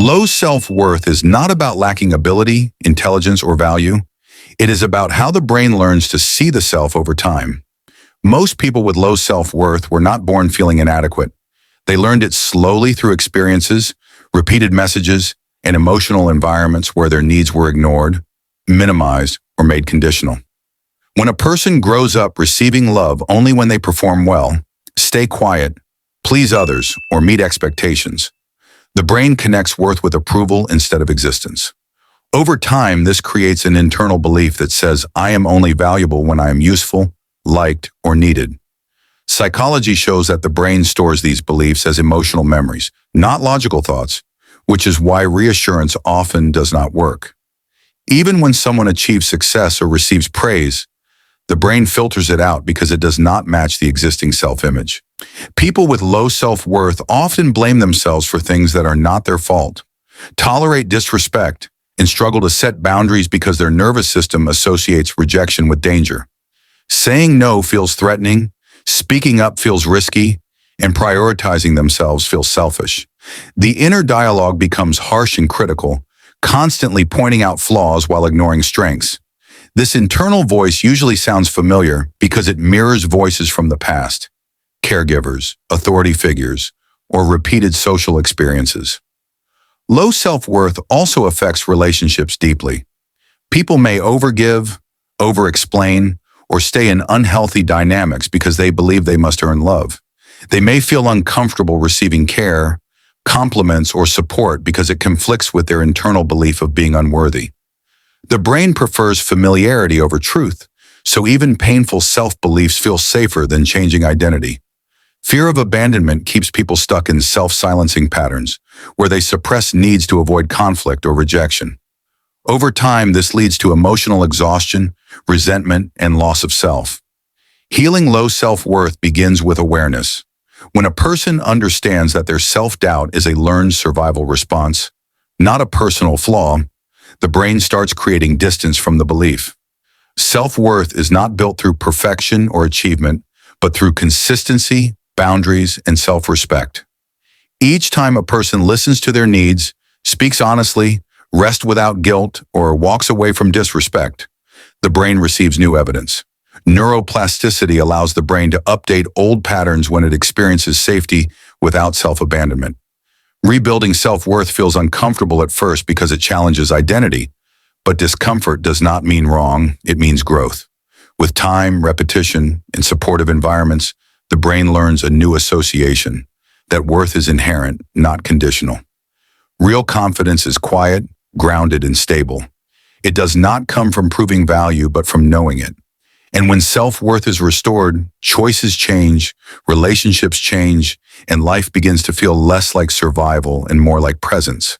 Low self-worth is not about lacking ability, intelligence, or value. It is about how the brain learns to see the self over time. Most people with low self-worth were not born feeling inadequate. They learned it slowly through experiences, repeated messages, and emotional environments where their needs were ignored, minimized, or made conditional. When a person grows up receiving love only when they perform well, stay quiet, please others, or meet expectations, the brain connects worth with approval instead of existence. Over time, this creates an internal belief that says, I am only valuable when I am useful, liked, or needed. Psychology shows that the brain stores these beliefs as emotional memories, not logical thoughts, which is why reassurance often does not work. Even when someone achieves success or receives praise, the brain filters it out because it does not match the existing self-image. People with low self-worth often blame themselves for things that are not their fault, tolerate disrespect, and struggle to set boundaries because their nervous system associates rejection with danger. Saying no feels threatening, speaking up feels risky, and prioritizing themselves feels selfish. The inner dialogue becomes harsh and critical, constantly pointing out flaws while ignoring strengths. This internal voice usually sounds familiar because it mirrors voices from the past, caregivers, authority figures, or repeated social experiences. Low self-worth also affects relationships deeply. People may overgive, over-explain, or stay in unhealthy dynamics because they believe they must earn love. They may feel uncomfortable receiving care, compliments, or support because it conflicts with their internal belief of being unworthy. The brain prefers familiarity over truth, so even painful self-beliefs feel safer than changing identity. Fear of abandonment keeps people stuck in self-silencing patterns, where they suppress needs to avoid conflict or rejection. Over time, this leads to emotional exhaustion, resentment, and loss of self. Healing low self-worth begins with awareness. When a person understands that their self-doubt is a learned survival response, not a personal flaw, the brain starts creating distance from the belief. Self-worth is not built through perfection or achievement, but through consistency, boundaries, and self-respect. Each time a person listens to their needs, speaks honestly, rests without guilt, or walks away from disrespect, the brain receives new evidence. Neuroplasticity allows the brain to update old patterns when it experiences safety without self-abandonment. Rebuilding self-worth feels uncomfortable at first because it challenges identity, but discomfort does not mean wrong, it means growth. With time, repetition, and supportive environments, the brain learns a new association, that worth is inherent, not conditional. Real confidence is quiet, grounded, and stable. It does not come from proving value, but from knowing it. And when self-worth is restored, choices change, relationships change, and life begins to feel less like survival and more like presence.